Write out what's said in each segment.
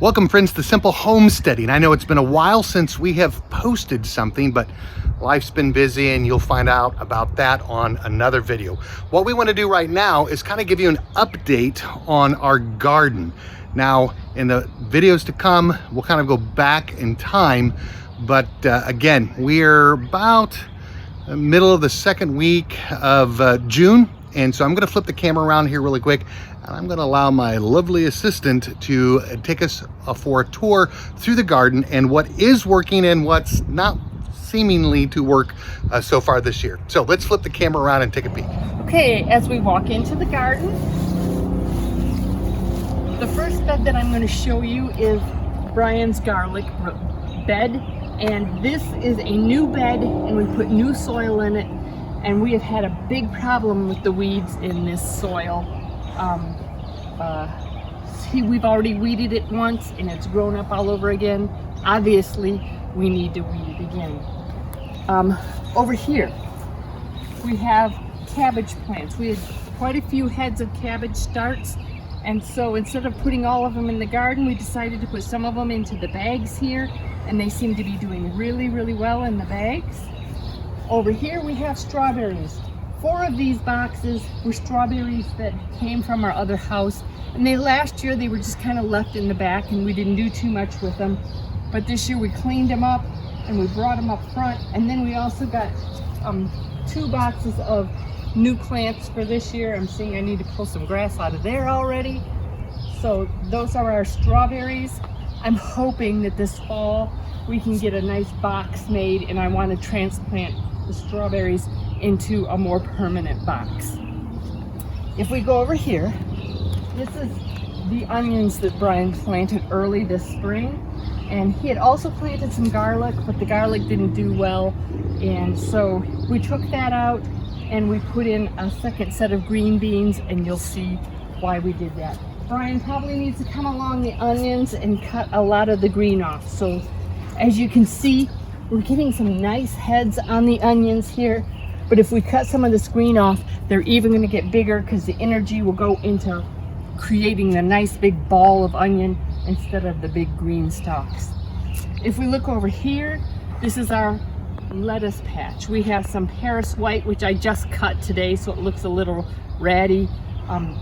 Welcome friends to Simple Homesteading. I know it's been a while since we have posted something, but life's been busy and you'll find out about that on another video. What we want to do right now is kind of give you an update on our garden. Now, in the videos to come, we'll kind of go back in time, but again, we're about the middle of the second week of June. And so I'm going to flip the camera around here really quick, and I'm going to allow my lovely assistant to take us for a tour through the garden and what is working and what's not seemingly to work so far this year. So let's flip the camera around and take a peek. Okay, as we walk into the garden, the first bed that I'm going to show you is Brian's garlic bed. And this is a new bed, and we put new soil in it. And we have had a big problem with the weeds in this soil. We've already weeded it once and it's grown up all over again. Obviously, we need to weed it again. Over here, we have cabbage plants. We had quite a few heads of cabbage starts. And so instead of putting all of them in the garden, we decided to put some of them into the bags here. And they seem to be doing really, really well in the bags. Over here we have strawberries. 4 of these boxes were strawberries that came from our other house, and last year they were just kind of left in the back and we didn't do too much with them. But this year we cleaned them up and we brought them up front, and then we also got 2 boxes of new plants for this year. I'm seeing I need to pull some grass out of there already. So those are our strawberries. I'm hoping that this fall we can get a nice box made, and I want to transplant the strawberries into a more permanent box. If we go over here, this is the onions that Brian planted early this spring, and he had also planted some garlic, but the garlic didn't do well, and so we took that out and we put in a second set of green beans, and you'll see why we did that. Brian probably needs to come along the onions and cut a lot of the green off. So as you can see, we're getting some nice heads on the onions here, but if we cut some of this green off, they're even going to get bigger because the energy will go into creating a nice big ball of onion instead of the big green stalks. If we look over here, this is our lettuce patch. We have some Paris white, which I just cut today, so it looks a little ratty,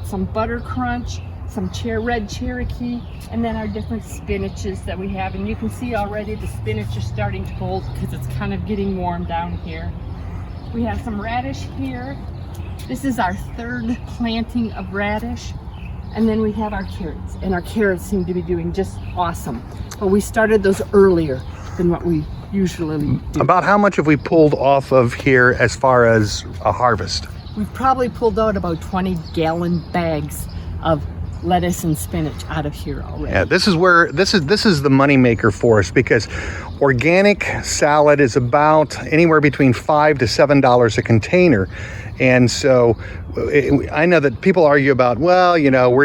some butter crunch, some red Cherokee, and then our different spinaches that we have. And you can see already the spinach is starting to bolt because it's kind of getting warm down here. We have some radish here. This is our 3rd planting of radish. And then we have our carrots, and our carrots seem to be doing just awesome. But we started those earlier than what we usually do. About how much have we pulled off of here as far as a harvest? We've probably pulled out about 20-gallon bags of lettuce and spinach out of here already. Yeah, this is the money maker for us, because organic salad is about anywhere between $5 to $7 a container. And so I know that people argue about, well, you know,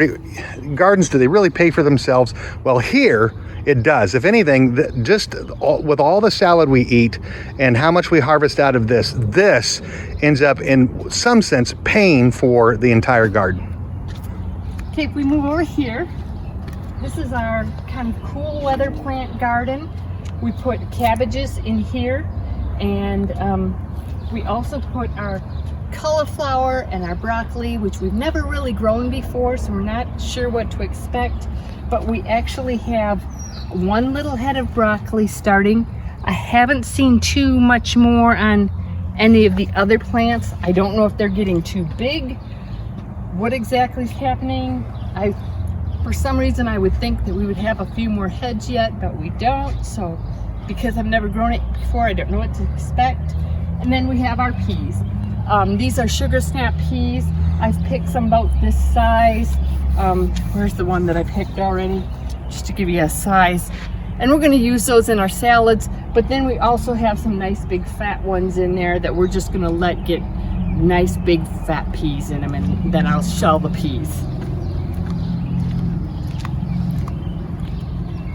gardens, do they really pay for themselves? Well, here it does. If anything, with all the salad we eat and how much we harvest out of this ends up in some sense paying for the entire garden. Okay, if we move over here, this is our kind of cool weather plant garden. We put cabbages in here, and we also put our cauliflower and our broccoli, which we've never really grown before, so we're not sure what to expect. But we actually have 1 little head of broccoli starting. I haven't seen too much more on any of the other plants. I don't know if they're getting too big. What exactly is happening? For some reason I would think that we would have a few more heads yet, but we don't. So because I've never grown it before, I don't know what to expect. And then we have our peas. These are sugar snap peas. I've picked some about this size. Where's the one that I picked already? Just to give you a size. And we're going to use those in our salads, but then we also have some nice big fat ones in there that we're just going to let get nice big fat peas in them, and then I'll shell the peas.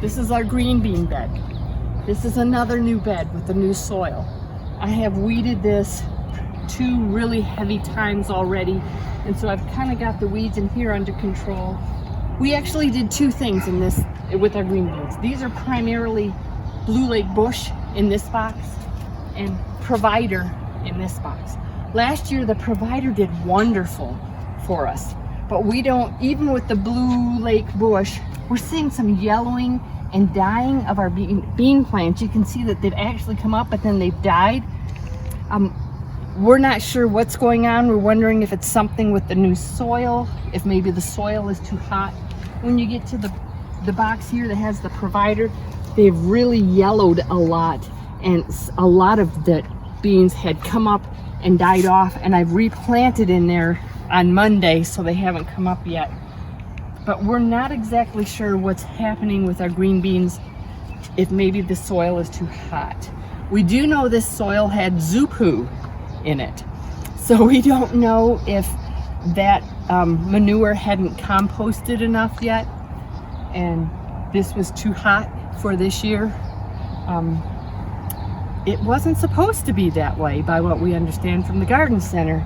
This is our green bean bed. This is another new bed with the new soil. I have weeded this 2 really heavy times already, and so I've kind of got the weeds in here under control. We actually did two things in this with our green beans. These are primarily Blue Lake Bush in this box and Provider in this box. Last year the Provider did wonderful for us, but we don't, even with the Blue Lake Bush, we're seeing some yellowing and dying of our bean plants. You can see that they've actually come up, but then they've died. We're not sure what's going on. We're wondering if it's something with the new soil, if maybe the soil is too hot. When you get to the box here that has the Provider, they've really yellowed a lot, and a lot of the beans had come up and died off, and I've replanted in there on Monday, so they haven't come up yet. But we're not exactly sure what's happening with our green beans, if maybe the soil is too hot. We do know this soil had Zupu in it, so we don't know if that manure hadn't composted enough yet and this was too hot for this year. It wasn't supposed to be that way by what we understand from the garden center.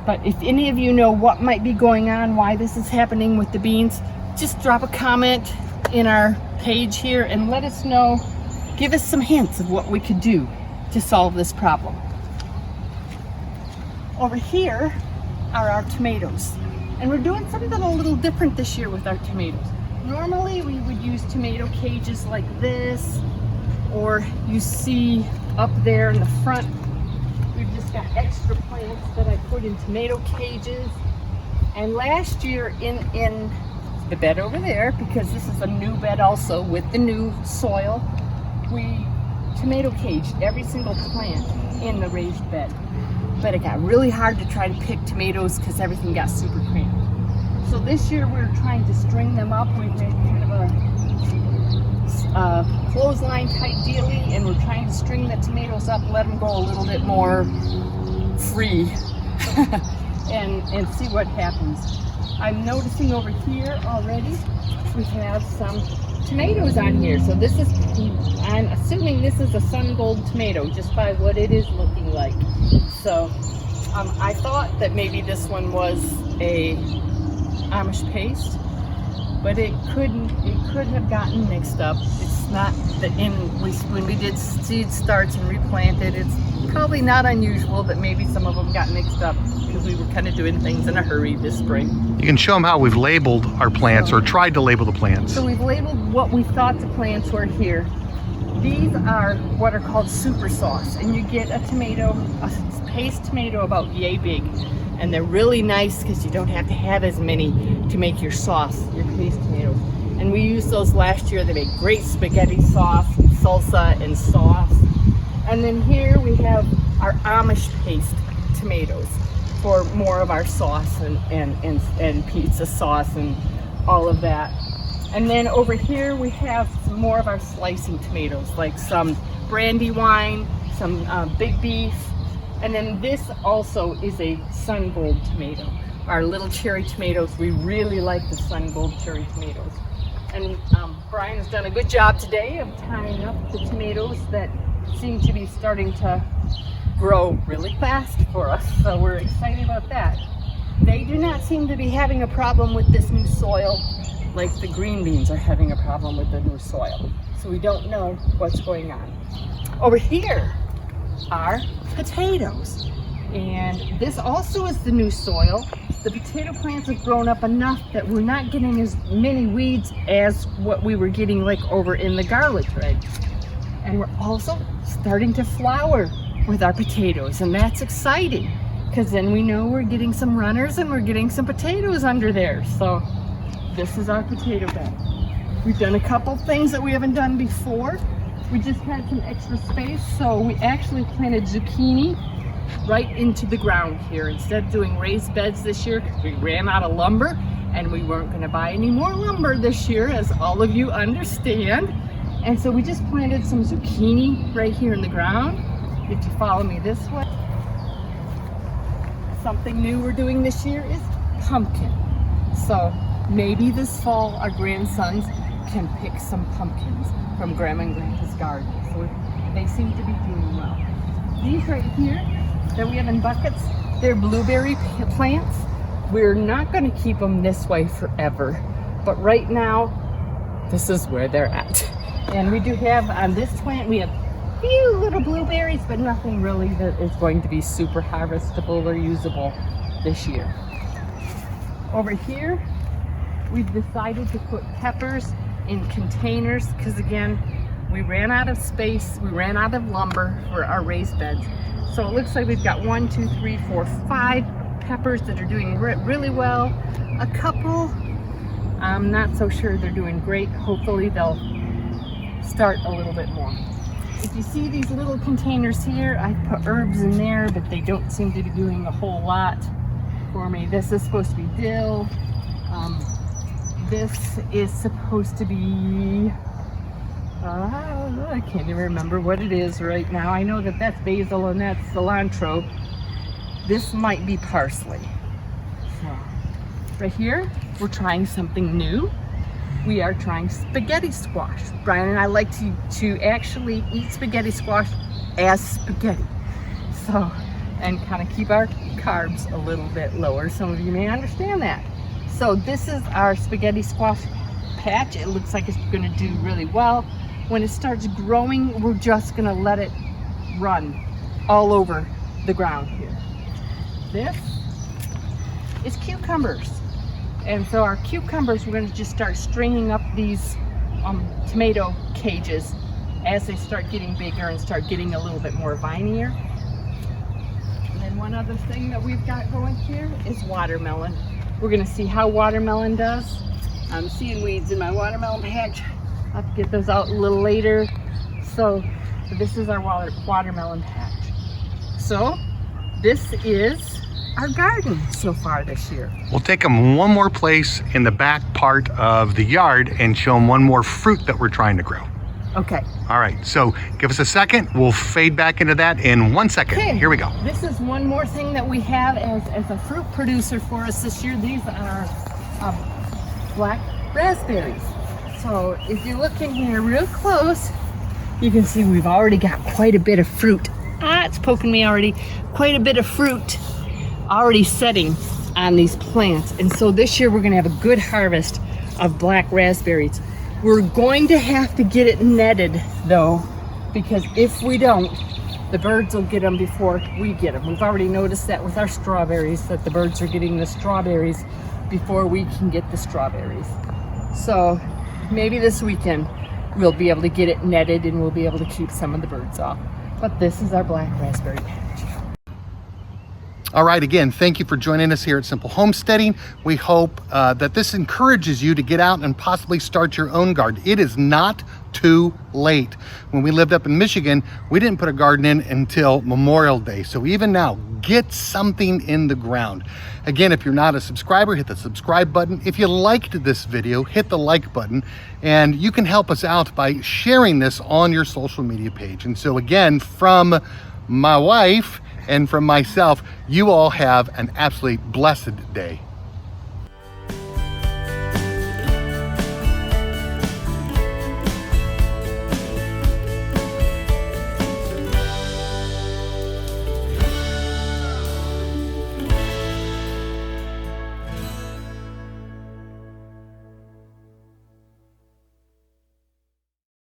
But if any of you know what might be going on, why this is happening with the beans, just drop a comment in our page here and let us know. Give us some hints of what we could do to solve this problem. Over here are our tomatoes. And we're doing something a little different this year with our tomatoes. Normally we would use tomato cages like this, or you see up there in the front, we've just got extra plants that I put in tomato cages. And last year in the bed over there, because this is a new bed also with the new soil, we tomato caged every single plant in the raised bed. But it got really hard to try to pick tomatoes because everything got super cramped. So this year we're trying to string them up. We've made kind of a clothesline type dealie, and we're trying to string the tomatoes up, let them go a little bit more free and see what happens. I'm noticing over here already we have some tomatoes on here. So this is, I'm assuming this is a sun gold tomato just by what it is looking like. So I thought that maybe this one was a Amish paste, but it could have gotten mixed up. It's not that when we did seed starts and replanted, it's probably not unusual that maybe some of them got mixed up because we were kind of doing things in a hurry this spring. You can show them how we've labeled our plants or tried to label the plants. So we've labeled what we thought the plants were here. These are what are called super sauce, and you get a tomato, a paste tomato about yay big, and they're really nice because you don't have to have as many to make your sauce, your paste tomatoes. And we used those last year. They make great spaghetti sauce, and salsa, and sauce. And then here we have our Amish paste tomatoes for more of our sauce and pizza sauce and all of that. And then over here we have some more of our slicing tomatoes, like some Brandywine, some big beef, and then this also is a sun gold tomato. Our little cherry tomatoes, we really like the sun gold cherry tomatoes. And Brian has done a good job today of tying up the tomatoes that seem to be starting to grow really fast for us, so we're excited about that. They do not seem to be having a problem with this new soil like the green beans are having a problem with the new soil. So we don't know what's going on. Over here are potatoes. And this also is the new soil. The potato plants have grown up enough that we're not getting as many weeds as what we were getting like over in the garlic bed. And we're also starting to flower with our potatoes, and that's exciting because then we know we're getting some runners and we're getting some potatoes under there. So this is our potato bed. We've done a couple things that we haven't done before. We just had some extra space, so we actually planted zucchini right into the ground here instead of doing raised beds this year because we ran out of lumber and we weren't going to buy any more lumber this year, as all of you understand. And so we just planted some zucchini right here in the ground. If you follow me this way. Something new we're doing this year is pumpkin. So maybe this fall our grandsons can pick some pumpkins from Grandma and Grandpa's garden. So they seem to be doing well. These right here that we have in buckets, they're blueberry plants. We're not going to keep them this way forever. But right now, this is where they're at. And we do have, on this plant, we have a few little blueberries, but nothing really that is going to be super harvestable or usable this year. Over here, we've decided to put peppers in containers because, again, we ran out of space, we ran out of lumber for our raised beds. So it looks like we've got 1, 2, 3, 4, 5 peppers that are doing really well. A couple, I'm not so sure they're doing great. Hopefully they'll start a little bit more. If you see these little containers here, I put herbs in there, but they don't seem to be doing a whole lot for me. This is supposed to be dill. This is supposed to be, I can't even remember what it is right now. I know that that's basil and that's cilantro. This might be parsley. So, right here, we're trying something new. We are trying spaghetti squash. Brian and I like to actually eat spaghetti squash as spaghetti. So, and kind of keep our carbs a little bit lower. Some of you may understand that. So this is our spaghetti squash patch. It looks like it's gonna do really well. When it starts growing, we're just gonna let it run all over the ground here. This is cucumbers. And so our cucumbers, we're gonna just start stringing up these tomato cages as they start getting bigger and start getting a little bit more vinier. And then one other thing that we've got going here is watermelon. We're gonna see how watermelon does. I'm seeing weeds in my watermelon patch. I'll have to get those out a little later. So this is our watermelon patch. So this is our garden so far this year. We'll take them one more place in the back part of the yard and show them one more fruit that we're trying to grow. Okay. All right, so give us a second. We'll fade back into that in 1 second. Okay. Here we go. This is one more thing that we have as a fruit producer for us this year. These are black raspberries. So if you look in here real close, you can see we've already got quite a bit of fruit. It's poking me already. Quite a bit of fruit already setting on these plants. And so this year we're gonna have a good harvest of black raspberries. We're going to have to get it netted though, because if we don't, the birds will get them before we get them. We've already noticed that with our strawberries, that the birds are getting the strawberries before we can get the strawberries. So maybe this weekend we'll be able to get it netted and we'll be able to keep some of the birds off. But this is our black raspberry patch. All right, again, thank you for joining us here at Simple Homesteading. We hope that this encourages you to get out and possibly start your own garden. It is not too late. When we lived up in Michigan, we didn't put a garden in until Memorial Day. So even now, get something in the ground. Again, if you're not a subscriber, hit the subscribe button. If you liked this video, hit the like button. And you can help us out by sharing this on your social media page. And so again, from my wife and from myself, you all have an absolutely blessed day.